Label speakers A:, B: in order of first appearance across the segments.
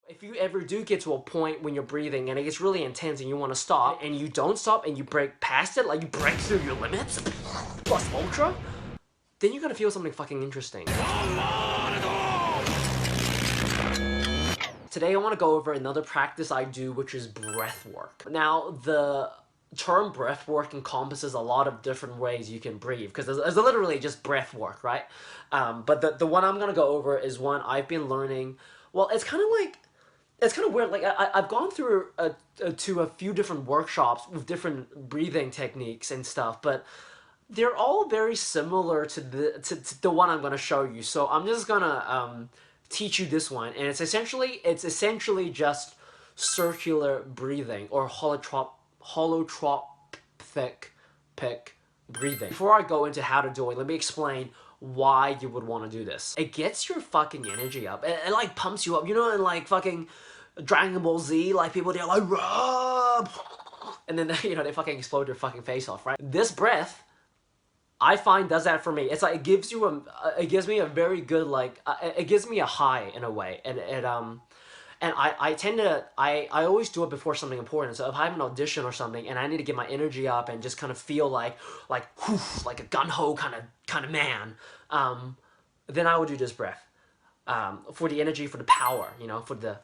A: If you ever do get to a point when you're breathing and it gets really intense and you want to stop and you don't stop and you break past it, like you break through your limits, plus ultra, then you're gonna feel something fucking interesting. Today I want to go over another practice I do, which is breath work. Now, the term breath work encompasses a lot of different ways you can breathe, because there's literally just breath work, right? But the one I'm going to go over is one I've been learning. Well, it's kind of weird. Like I've gone through to a few different workshops with different breathing techniques and stuff, but they're all very similar to the one I'm going to show you. So I'm just gonna teach you this one, and it's essentially just circular breathing, or holotropic breathing. Before I go into how to do it, let me explain why you would want to do this. It gets your fucking energy up. It like pumps you up. You know, in like fucking Dragon Ball Z, like people, they're like, rub, and then they, they fucking explode their fucking face off, right? This breath, I find, does that for me. It's like it gives me a very good, like it gives me a high in a way, and I always do it before something important. So if I have an audition or something and I need to get my energy up and just kind of feel like whew, like a gun-ho kind of man, then I would do this breath for the energy, for the power, for the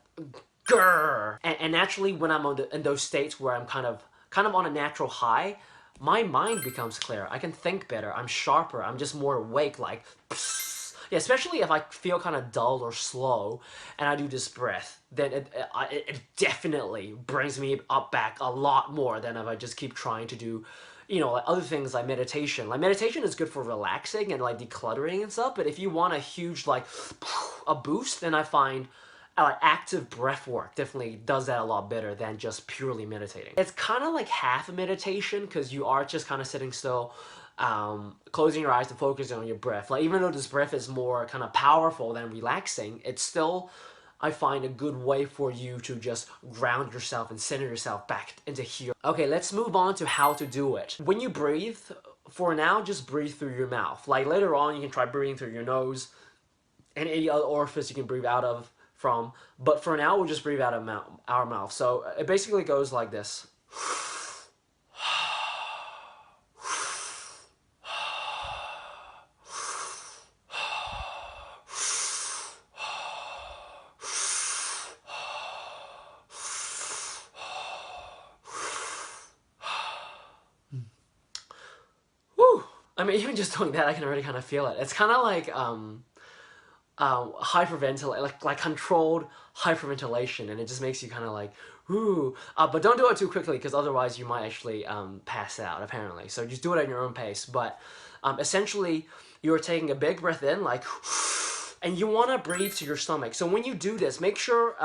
A: grrr. And naturally, when I'm in those states where I'm kind of on a natural high, my mind becomes clearer. I can think better. I'm sharper. I'm just more awake. Like, psst. Yeah, especially if I feel kind of dull or slow, and I do this breath, then it definitely brings me up back a lot more than if I just keep trying to do, like other things like meditation. Like meditation is good for relaxing and like decluttering and stuff. But if you want a huge a boost, then I find active breath work definitely does that a lot better than just purely meditating. It's kind of like half a meditation, because you are just kind of sitting still, closing your eyes and focusing on your breath. Like, even though this breath is more kind of powerful than relaxing, it's still, I find, a good way for you to just ground yourself and center yourself back into here. Okay, let's move on to how to do it. When you breathe, for now, just breathe through your mouth. Like later on, you can try breathing through your nose and any other orifice you can breathe out of from, but for now we'll just breathe out of our mouth. So it basically goes like this. Whew. I mean, even just doing that, I can already kind of feel it. It's kind of like hyperventilate, like controlled hyperventilation, and it just makes you kind of like, ooh. But don't do it too quickly, because otherwise you might actually pass out, apparently. So just do it at your own pace. But essentially, you're taking a big breath in, like, and you want to breathe to your stomach. So when you do this, make sure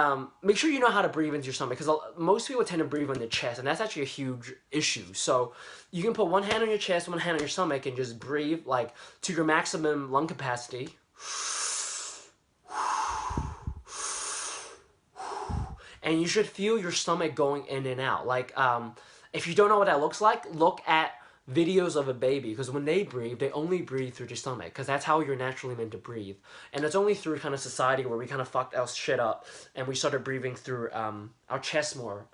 A: you know how to breathe into your stomach, because most people tend to breathe on the chest, and that's actually a huge issue. So you can put one hand on your chest, one hand on your stomach, and just breathe like to your maximum lung capacity. And you should feel your stomach going in and out. Like, if you don't know what that looks like, look at videos of a baby, because when they breathe, they only breathe through their stomach, because that's how you're naturally meant to breathe. And it's only through kind of society where we kind of fucked our shit up and we started breathing through our chest more.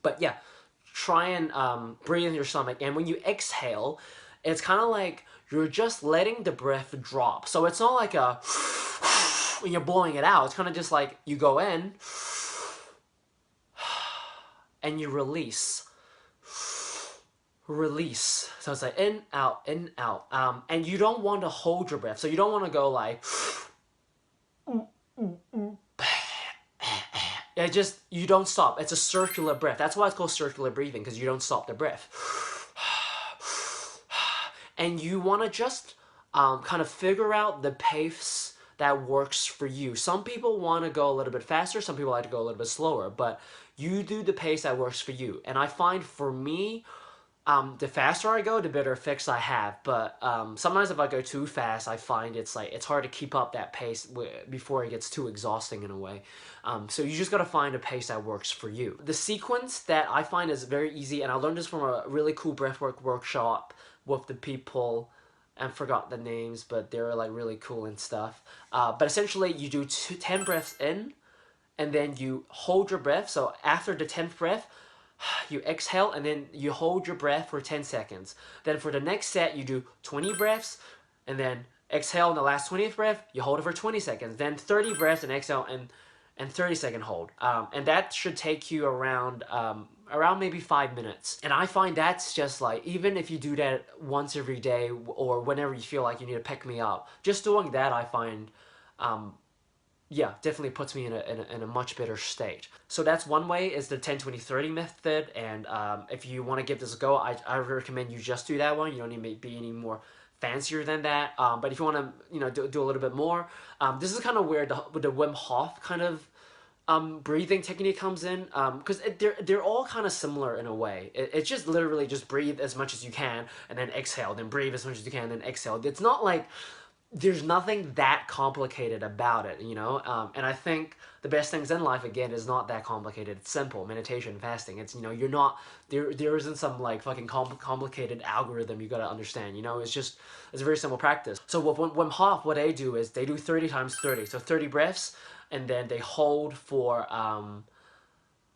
A: But yeah, try and breathe in your stomach. And when you exhale, it's kind of like you're just letting the breath drop. So it's not like a when you're blowing it out. It's kind of just like you go in and you release. Release. So it's like in, out, and you don't want to hold your breath. So you don't want to go like you don't stop. It's a circular breath. That's why it's called circular breathing, because you don't stop the breath. And you want to just kind of figure out the pace that works for you. Some people want to go a little bit faster, some people like to go a little bit slower, but you do the pace that works for you. And I find for me, the faster I go, the better effects I have. But sometimes if I go too fast, I find it's hard to keep up that pace before it gets too exhausting in a way. So you just got to find a pace that works for you. The sequence that I find is very easy, and I learned this from a really cool breathwork workshop with the people, I forgot the names, but they're like really cool and stuff. But essentially, you do 10 breaths in, and then you hold your breath. So after the 10th breath, you exhale, and then you hold your breath for 10 seconds. Then for the next set, you do 20 breaths, and then exhale in the last 20th breath, you hold it for 20 seconds. Then 30 breaths and exhale, and 30-second hold. And that should take you around maybe 5 minutes. And I find that's just like, even if you do that once every day or whenever you feel like you need to pick me up, just doing that, I find, yeah, definitely puts me in a much better state. So that's one way, is the 10-20-30 method. And if you want to give this a go, I recommend you just do that one. You don't need to be any more fancier than that. But if you want to, do a little bit more, this is kind of where the Wim Hof kind of breathing technique comes in, because they're all kind of similar in a way. It's just literally just breathe as much as you can, and then exhale, then breathe as much as you can, then exhale. It's not like there's nothing that complicated about it, and I think the best things in life, again, is not that complicated. It's simple. Meditation, fasting, it's, you're not, there isn't some like fucking complicated algorithm you gotta understand. It's a very simple practice. So with Wim Hof, what they do is they do 30 times 30, so 30 breaths, and then they hold for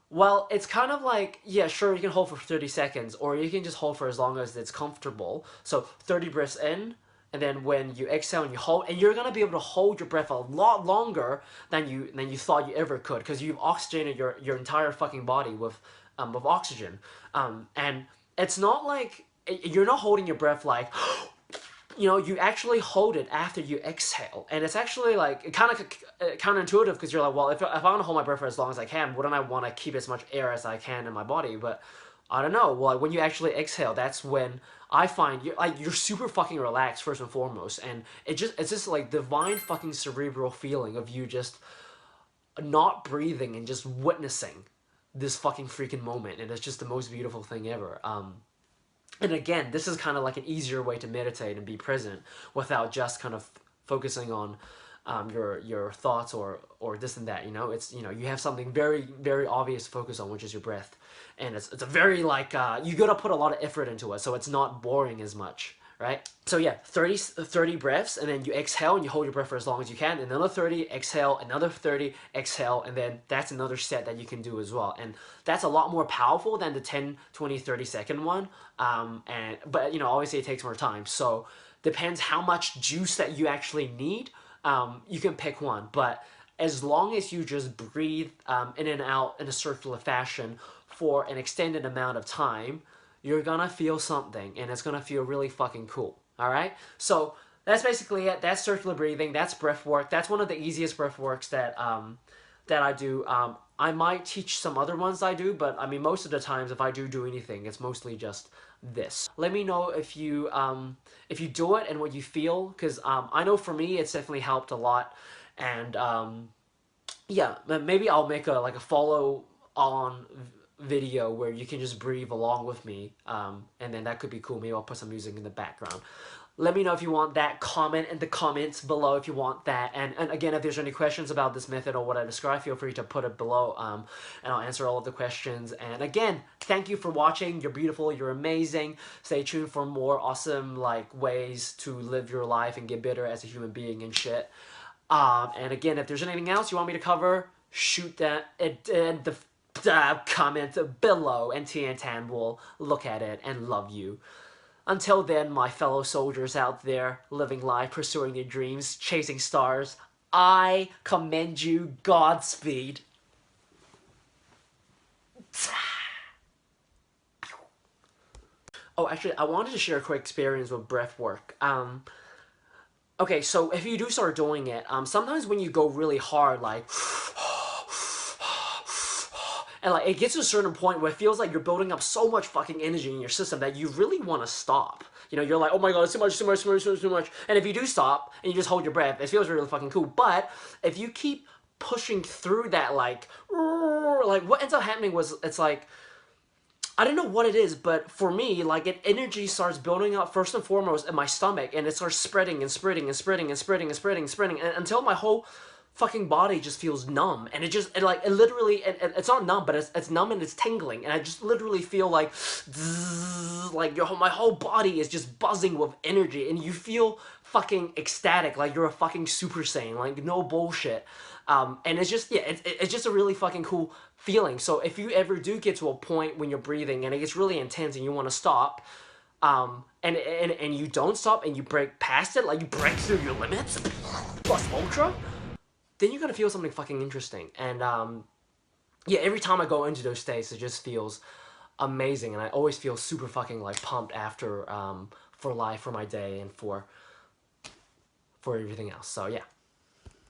A: well, it's kind of like, yeah, sure, you can hold for 30 seconds, or you can just hold for as long as it's comfortable. So 30 breaths in, and then when you exhale and you hold, and you're gonna be able to hold your breath a lot longer than you thought you ever could, because you've oxygenated your entire fucking body with oxygen, and it's not like you're not holding your breath like you actually hold it after you exhale, and it's actually like kind of counterintuitive, because you're like, well, if I want to hold my breath for as long as I can, wouldn't I want to keep as much air as I can in my body? But I don't know. Well, when you actually exhale, that's when I find you're super fucking relaxed first and foremost, and it's just like divine fucking cerebral feeling of you just not breathing and just witnessing this fucking freaking moment, and it's just the most beautiful thing ever. And again, this is kind of like an easier way to meditate and be present without just kind of focusing on your thoughts or this and that. It's you have something very, very obvious to focus on, which is your breath, and it's a very like you gotta put a lot of effort into it, so it's not boring as much, right? So yeah, 30 breaths, and then you exhale and you hold your breath for as long as you can, and another 30, exhale, another 30, exhale, and then that's another set that you can do as well. And that's a lot more powerful than the 10, 20, 30-second one. But obviously it takes more time. So depends how much juice that you actually need. You can pick one, but as long as you just breathe in and out in a circular fashion for an extended amount of time, you're gonna feel something, and it's gonna feel really fucking cool. All right, so that's basically it. That's circular breathing. That's breath work. That's one of the easiest breath works that I do. I might teach some other ones I do, but I mean, most of the times if I do anything, it's mostly just this. Let me know if you do it and what you feel, because I know for me it's definitely helped a lot. And yeah, maybe I'll make a follow on video where you can just breathe along with me, and then that could be cool. Maybe I'll put some music in the background. Let me know if you want that. Comment in the comments below if you want that. And again, if there's any questions about this method or what I described, feel free to put it below, and I'll answer all of the questions. And again, thank you for watching. You're beautiful. You're amazing. Stay tuned for more awesome ways to live your life and get better as a human being and shit. And again, if there's anything else you want me to cover, shoot that in the comment below, and Tian will look at it and love you. Until then, my fellow soldiers out there, living life, pursuing their dreams, chasing stars, I commend you. Godspeed. Oh, actually, I wanted to share a quick experience with breath work. Okay, so if you do start doing it, sometimes when you go really hard, and it gets to a certain point where it feels like you're building up so much fucking energy in your system that you really want to stop. You're like, oh my god, it's too much, too much, too much, too much. And if you do stop and you just hold your breath, it feels really fucking cool. But if you keep pushing through that, what ends up happening was, it's like, I don't know what it is, but for me, energy starts building up first and foremost in my stomach, and it starts spreading and spreading and spreading and spreading and spreading and spreading, and until my whole fucking body just feels numb, and it literally, it's not numb, but it's numb and it's tingling, and I just literally feel like my whole body is just buzzing with energy, and you feel fucking ecstatic, like you're a fucking Super Saiyan, no bullshit. And it's just, yeah, it's just a really fucking cool feeling. So if you ever do get to a point when you're breathing and it gets really intense and you want to stop, and you don't stop and you break past it, like you break through your limits, plus ultra, then you're gonna feel something fucking interesting. And yeah, every time I go into those states, it just feels amazing, and I always feel super fucking like pumped after for life, for my day, and for everything else. So yeah.